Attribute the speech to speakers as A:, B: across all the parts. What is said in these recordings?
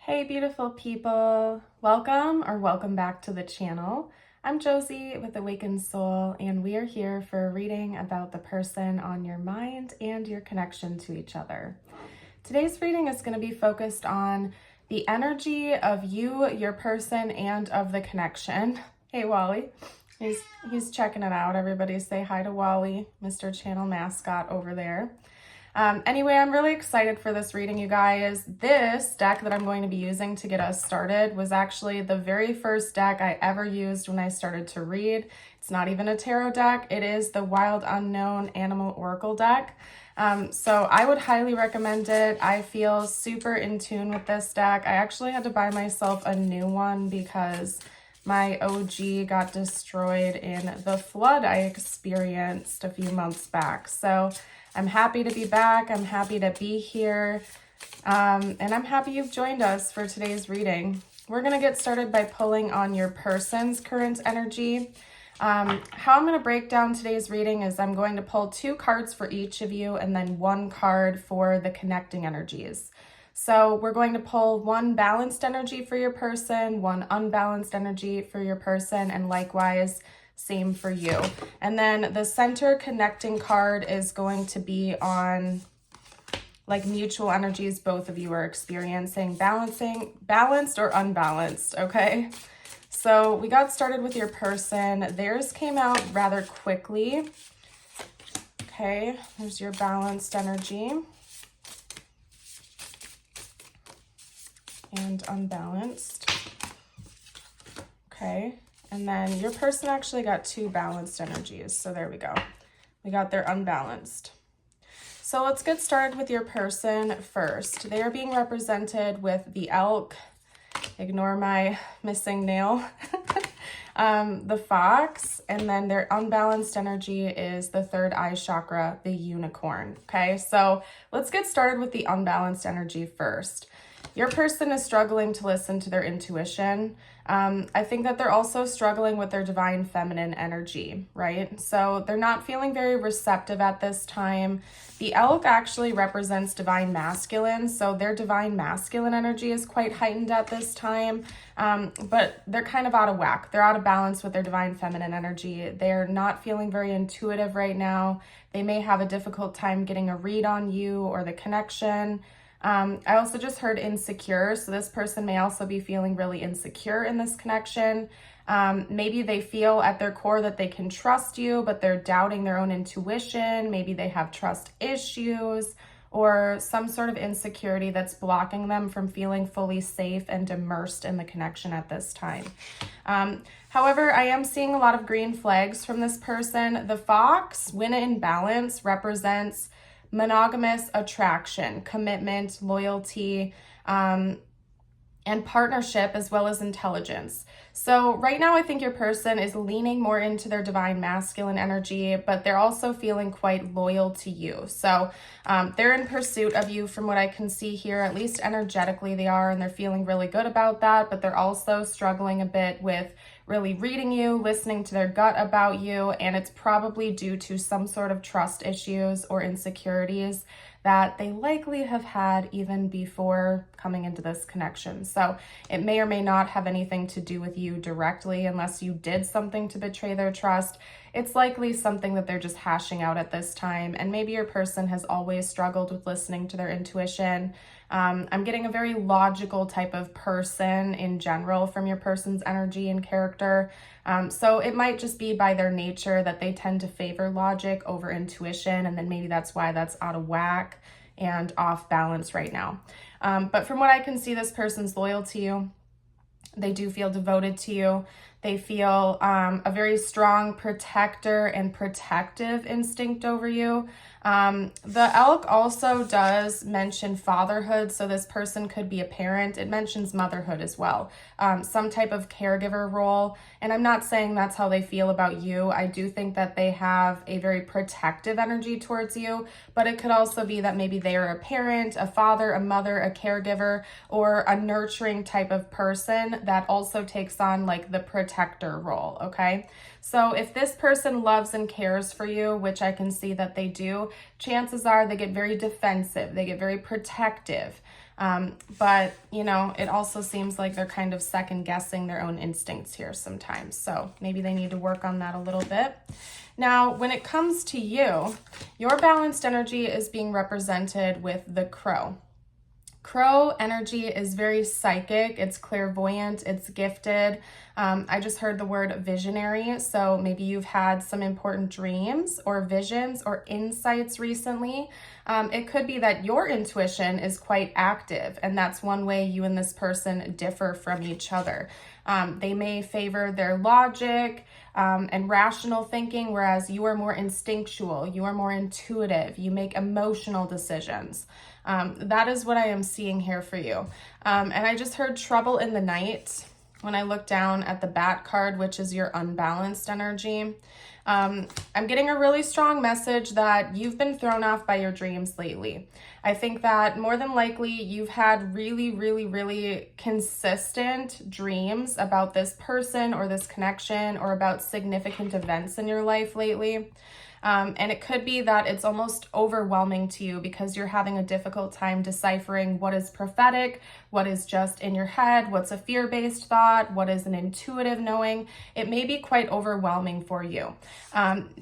A: Hey beautiful people, welcome back to the channel. I'm Josie with Awakened Soul, and we are here for a reading about the person on your mind and your connection to each other. Today's reading is going to be focused on the energy of you, your person, and of the connection. Hey Wally, he's checking it out. Everybody say hi to Wally, Mr. Channel mascot over there. Anyway, I'm really excited for this reading, you guys. This deck that I'm going to be using to get us started was actually the very first deck I ever used when I started to read. It's not even a tarot deck. It is the Wild Unknown Animal Oracle deck. So I would highly recommend it. I feel super in tune with this deck. I actually had to buy myself a new one because my OG got destroyed in the flood I experienced a few months back. So I'm happy to be back. I'm happy to be here. And I'm happy you've joined us for today's reading. We're going to get started by pulling on your person's current energy. How I'm going to break down today's reading is I'm going to pull 2 cards for each of you and then 1 card for the connecting energies. So we're going to pull 1 balanced energy for your person, 1 unbalanced energy for your person, and likewise, same for you. And then the center connecting card is going to be on like mutual energies both of you are experiencing, balanced or unbalanced, okay? So we got started with your person. Theirs came out rather quickly. Okay, there's your balanced energy. And unbalanced. Okay. And then your person actually got 2 balanced energies. So there we go. We got their unbalanced. So let's get started with your person first. They are being represented with the elk. Ignore my missing nail. The fox. And then their unbalanced energy is the 3rd eye chakra, the unicorn. Okay, so let's get started with the unbalanced energy first. Your person is struggling to listen to their intuition. I think that they're also struggling with their divine feminine energy, right? So they're not feeling very receptive at this time. The elk actually represents divine masculine, so their divine masculine energy is quite heightened at this time, but they're kind of out of whack. They're out of balance with their divine feminine energy. They're not feeling very intuitive right now. They may have a difficult time getting a read on you or the connection. I also just heard insecure, so this person may also be feeling really insecure in this connection. Maybe they feel at their core that they can trust you, but they're doubting their own intuition. Maybe they have trust issues or some sort of insecurity that's blocking them from feeling fully safe and immersed in the connection at this time. However, I am seeing a lot of green flags from this person. The fox, when in balance, represents monogamous attraction, commitment, loyalty, and partnership, as well as intelligence. So right now, I think your person is leaning more into their divine masculine energy, but they're also feeling quite loyal to you. So they're in pursuit of you from what I can see here, at least energetically they are, and they're feeling really good about that, but they're also struggling a bit with really reading you, listening to their gut about you, and it's probably due to some sort of trust issues or insecurities that they likely have had even before coming into this connection. So it may or may not have anything to do with you directly unless you did something to betray their trust. It's likely something that they're just hashing out at this time, and maybe your person has always struggled with listening to their intuition. I'm getting a very logical type of person in general from your person's energy and character. So it might just be by their nature that they tend to favor logic over intuition, and then maybe that's why that's out of whack and off balance right now. But from what I can see, this person's loyal to you. They do feel devoted to you. They feel a very strong protector and protective instinct over you. The elk also does mention fatherhood, so this person could be a parent. It mentions motherhood as well, some type of caregiver role. And I'm not saying that's how they feel about you. I do think that they have a very protective energy towards you, but it could also be that maybe they are a parent, a father, a mother, a caregiver, or a nurturing type of person that also takes on like the protector role, okay? So if this person loves and cares for you, which I can see that they do, chances are they get very defensive, they get very protective. But, you know, it also seems like they're kind of second guessing their own instincts here sometimes. So maybe they need to work on that a little bit. Now, when it comes to you, your balanced energy is being represented with the crow. Crow energy is very psychic, it's clairvoyant, it's gifted. I just heard the word visionary, so maybe you've had some important dreams or visions or insights recently. It could be that your intuition is quite active, and that's one way you and this person differ from each other. They may favor their logic and rational thinking, whereas you are more instinctual, you are more intuitive, you make emotional decisions. That is what I am seeing here for you. And I just heard trouble in the night when I look down at the bat card, which is your unbalanced energy. I'm getting a really strong message that you've been thrown off by your dreams lately. I think that more than likely you've had really consistent dreams about this person or this connection or about significant events in your life lately. And it could be that it's almost overwhelming to you because you're having a difficult time deciphering what is prophetic, what is just in your head, what's a fear-based thought, what is an intuitive knowing. It may be quite overwhelming for you.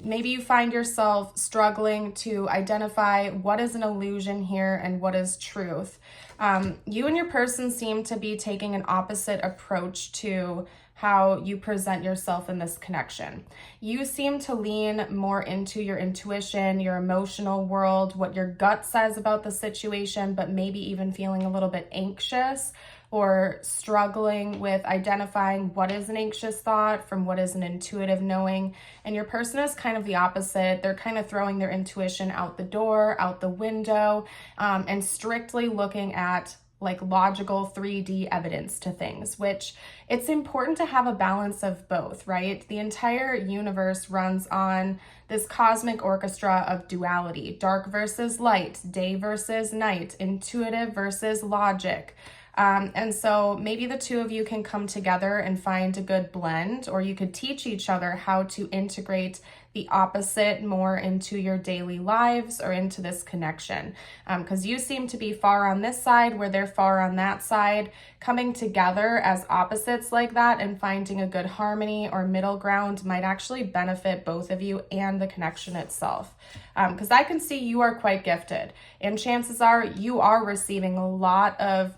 A: Maybe you find yourself struggling to identify what is an illusion here and what is truth. You and your person seem to be taking an opposite approach to how you present yourself in this connection. You seem to lean more into your intuition, your emotional world, what your gut says about the situation, but maybe even feeling a little bit anxious or struggling with identifying what is an anxious thought from what is an intuitive knowing. And your person is kind of the opposite. They're kind of throwing their intuition out the door, out the window, and strictly looking at like logical 3D evidence to things, which it's important to have a balance of both, right? The entire universe runs on this cosmic orchestra of duality, dark versus light, day versus night, intuitive versus logic. And so maybe the two of you can come together and find a good blend, or you could teach each other how to integrate the opposite more into your daily lives or into this connection. Because you seem to be far on this side where they're far on that side. Coming together as opposites like that and finding a good harmony or middle ground might actually benefit both of you and the connection itself. Because I can see you are quite gifted, and chances are you are receiving a lot of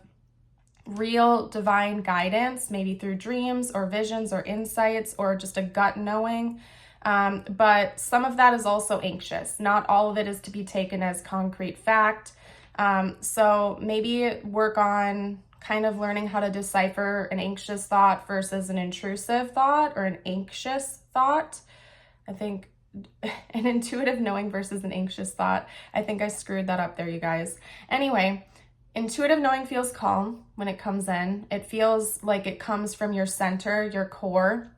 A: real divine guidance, maybe through dreams or visions or insights or just a gut knowing. But some of that is also anxious. Not all of it is to be taken as concrete fact. So maybe work on kind of learning how to decipher an anxious thought versus an intrusive thought, or an anxious thought. I think an intuitive knowing versus an anxious thought. I think I screwed that up there, you guys. Anyway, intuitive knowing feels calm when it comes in. It feels like it comes from your center, your core.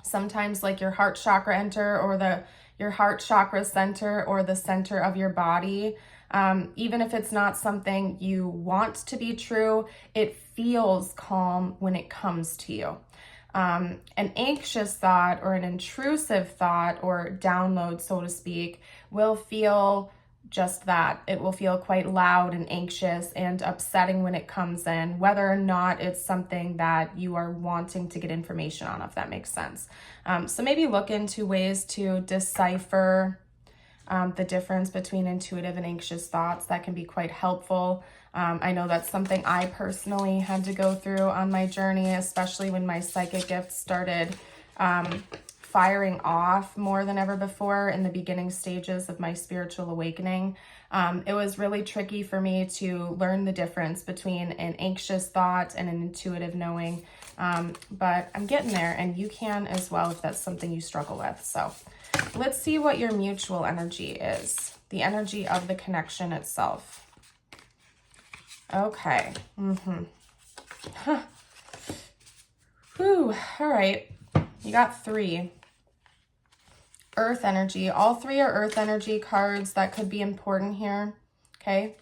A: Sometimes like your heart chakra enter, or your heart chakra center, or the center of your body. Even if it's not something you want to be true, it feels calm when it comes to you. An anxious thought or an intrusive thought or download, so to speak, will feel just that. It will feel quite loud and anxious and upsetting when it comes in, whether or not it's something that you are wanting to get information on, if that makes sense. So maybe look into ways to decipher the difference between intuitive and anxious thoughts. That can be quite helpful. I know that's something I personally had to go through on my journey, especially when my psychic gifts started firing off more than ever before in the beginning stages of my spiritual awakening. It was really tricky for me to learn the difference between an anxious thought and an intuitive knowing. But I'm getting there, and you can as well if that's something you struggle with. So let's see what your mutual energy is, the energy of the connection itself. Okay. Whew. All right. You got 3. Earth energy. All 3 are earth energy cards. That could be important here. Okay.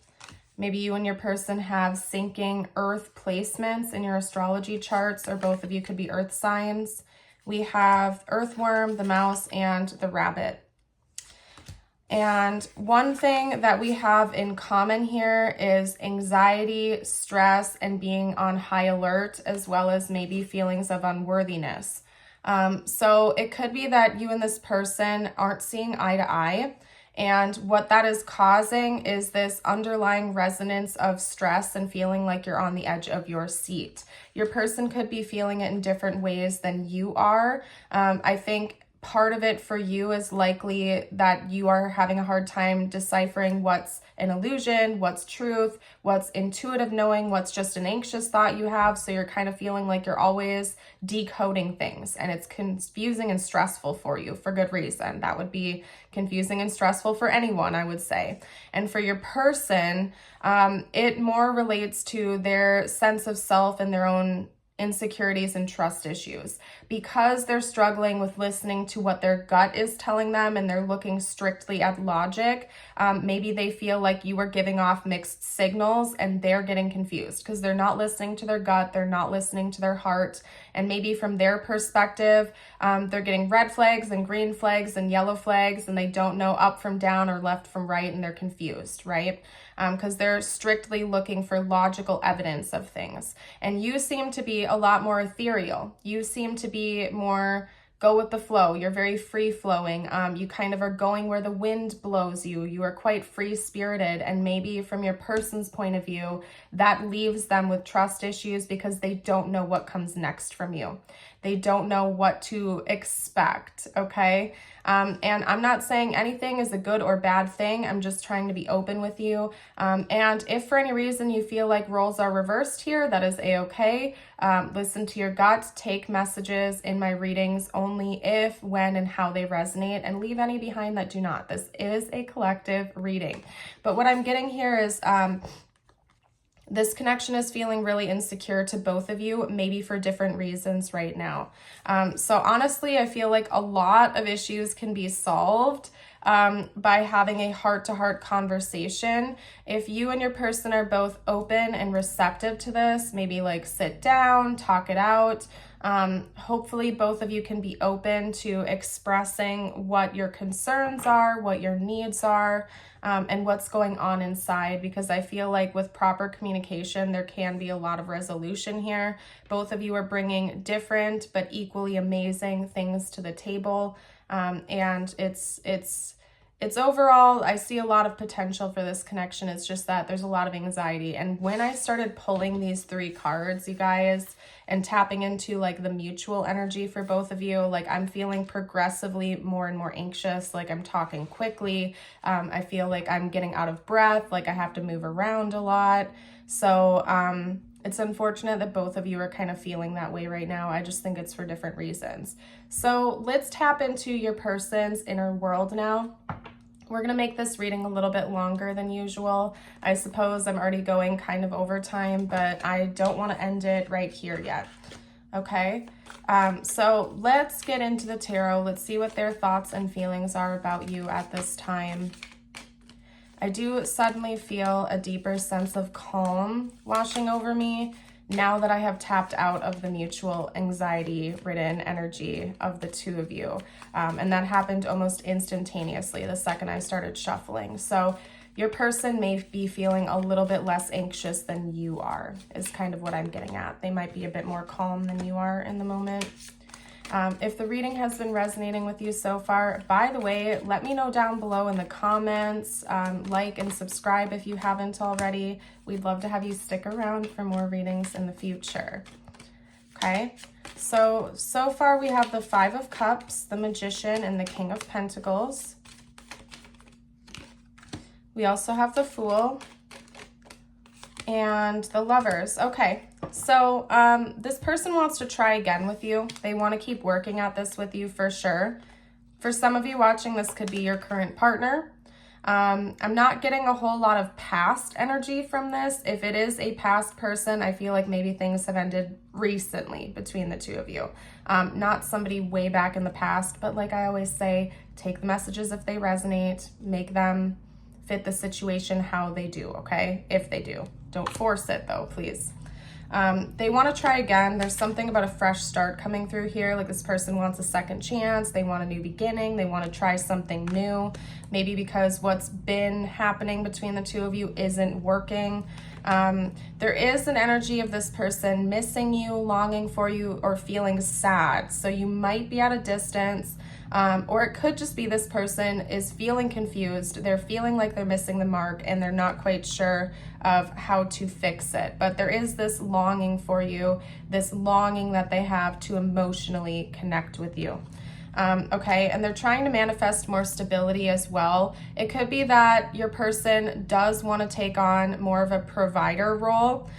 A: Maybe you and your person have sinking earth placements in your astrology charts, or both of you could be earth signs. We have earthworm, the mouse, and the rabbit. And one thing that we have in common here is anxiety, stress, and being on high alert, as well as maybe feelings of unworthiness. So it could be that you and this person aren't seeing eye to eye. And what that is causing is this underlying resonance of stress and feeling like you're on the edge of your seat. Your person could be feeling it in different ways than you are. I think part of it for you is likely that you are having a hard time deciphering what's an illusion, what's truth, what's intuitive knowing, what's just an anxious thought you have. So you're kind of feeling like you're always decoding things, and it's confusing and stressful for you for good reason. That would be confusing and stressful for anyone, I would say. And for your person, it more relates to their sense of self and their own insecurities and trust issues, because they're struggling with listening to what their gut is telling them and they're looking strictly at logic. Maybe they feel like you are giving off mixed signals and they're getting confused because they're not listening to their gut, they're not listening to their heart, and maybe from their perspective, they're getting red flags and green flags and yellow flags, and they don't know up from down or left from right, and they're confused, right? Because they're strictly looking for logical evidence of things. And you seem to be a lot more ethereal. You seem to be more go with the flow. You're very free flowing. You kind of are going where the wind blows you. You are quite free spirited. And maybe from your person's point of view, that leaves them with trust issues because they don't know what comes next from you. They don't know what to expect, okay? And I'm not saying anything is a good or bad thing. I'm just trying to be open with you. And if for any reason you feel like roles are reversed here, that is a-okay. Listen to your gut, take messages in my readings only if, when, and how they resonate, and leave any behind that do not. This is a collective reading. But what I'm getting here is this connection is feeling really insecure to both of you, maybe for different reasons right now. So honestly, I feel like a lot of issues can be solved by having a heart-to-heart conversation. If you and your person are both open and receptive to this, maybe like sit down, talk it out. Hopefully both of you can be open to expressing what your concerns are, what your needs are, and what's going on inside, because I feel like with proper communication, there can be a lot of resolution here. Both of you are bringing different but equally amazing things to the table, and it's overall, I see a lot of potential for this connection. It's just that there's a lot of anxiety. And when I started pulling these 3 cards, you guys, and tapping into like the mutual energy for both of you, like I'm feeling progressively more and more anxious, like I'm talking quickly. I feel like I'm getting out of breath, like I have to move around a lot. So it's unfortunate that both of you are kind of feeling that way right now. I just think it's for different reasons. So let's tap into your person's inner world now. We're going to make this reading a little bit longer than usual. I suppose I'm already going kind of over time, but I don't want to end it right here yet. Okay, so let's get into the tarot. Let's see what their thoughts and feelings are about you at this time. I do suddenly feel a deeper sense of calm washing over me now that I have tapped out of the mutual anxiety-ridden energy of the 2 of you. And that happened almost instantaneously the second I started shuffling. So your person may be feeling a little bit less anxious than you are, is kind of what I'm getting at. They might be a bit more calm than you are in the moment. If the reading has been resonating with you so far, by the way, let me know down below in the comments. Like and subscribe if you haven't already. We'd love to have you stick around for more readings in the future. Okay, so far we have the 5 of Cups, the Magician, and the King of Pentacles. We also have the Fool and the Lovers. Okay. So this person wants to try again with you. They want to keep working at this with you for sure. For some of you watching, this could be your current partner. I'm not getting a whole lot of past energy from this. If it is a past person, I feel like maybe things have ended recently between the 2 of you. Not somebody way back in the past, but like I always say, take the messages if they resonate, make them fit the situation how they do, okay? If they do. Don't force it though, please. They want to try again. There's something about a fresh start coming through here. Like this person wants a second chance. They want a new beginning. They want to try something new. Maybe because what's been happening between the two of you isn't working. There is an energy of this person missing you, longing for you, or feeling sad. So you might be at a distance. Or it could just be this person is feeling confused. They're feeling like they're missing the mark and they're not quite sure of how to fix it. But there is this longing for you, this longing that they have to emotionally connect with you. Okay, and they're trying to manifest more stability as well. It could be that your person does want to take on more of a provider role,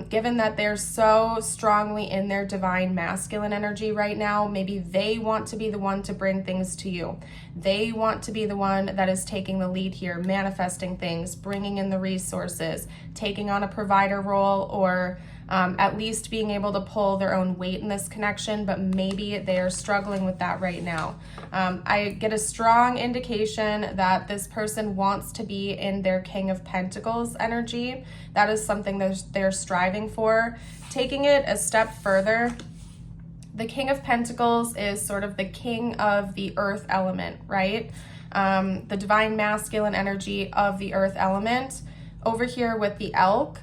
A: given that they're so strongly in their divine masculine energy right now. Maybe they want to be the one to bring things to you. They want to be the one that is taking the lead here, manifesting things, bringing in the resources, taking on a provider role, or at least being able to pull their own weight in this connection, but maybe they are struggling with that right now. I get a strong indication that this person wants to be in their King of Pentacles energy. That is something that they're striving for. Taking it a step further, the King of Pentacles is sort of the king of the earth element, right? The divine masculine energy of the earth element. Over here with the elk,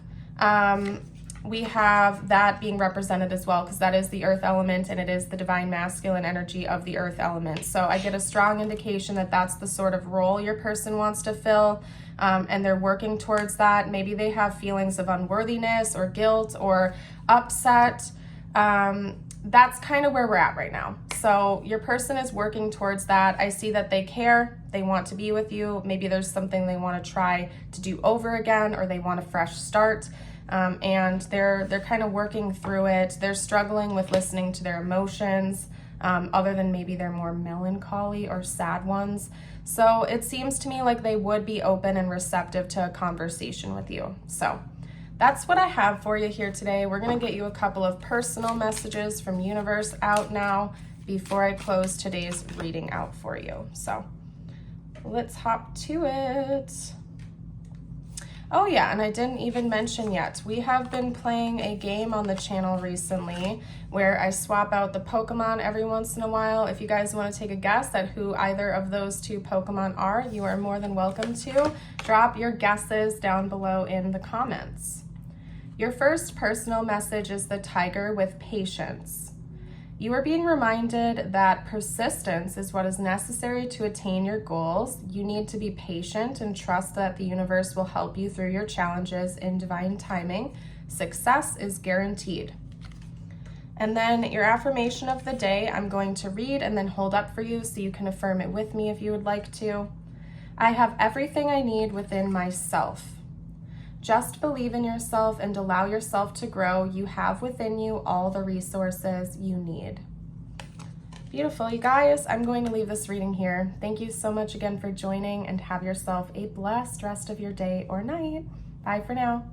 A: we have that being represented as well, because that is the earth element and it is the divine masculine energy of the earth element. So I get a strong indication that that's the sort of role your person wants to fill, and they're working towards that. Maybe they have feelings of unworthiness or guilt or upset. That's kind of where we're at right now. So your person is working towards that. I see that they care. They want to be with you. Maybe there's something they want to try to do over again, or they want a fresh start. And they're kind of working through it. They're struggling with listening to their emotions, other than maybe their more melancholy or sad ones. So it seems to me like they would be open and receptive to a conversation with you. So that's what I have for you here today. We're going to get you a couple of personal messages from universe out now before I close today's reading out for you. So let's hop to it. Oh yeah, and I didn't even mention yet, we have been playing a game on the channel recently where I swap out the Pokemon every once in a while. If you guys want to take a guess at who either of those two Pokemon are, you are more than welcome to. Drop your guesses down below in the comments. Your first personal message is the Tiger with patience. You are being reminded that persistence is what is necessary to attain your goals. You need to be patient and trust that the universe will help you through your challenges in divine timing. Success is guaranteed. And then your affirmation of the day, I'm going to read and then hold up for you so you can affirm it with me if you would like to. I have everything I need within myself. Just believe in yourself and allow yourself to grow. You have within you all the resources you need. Beautiful, you guys. I'm going to leave this reading here. Thank you so much again for joining, and have yourself a blessed rest of your day or night. Bye for now.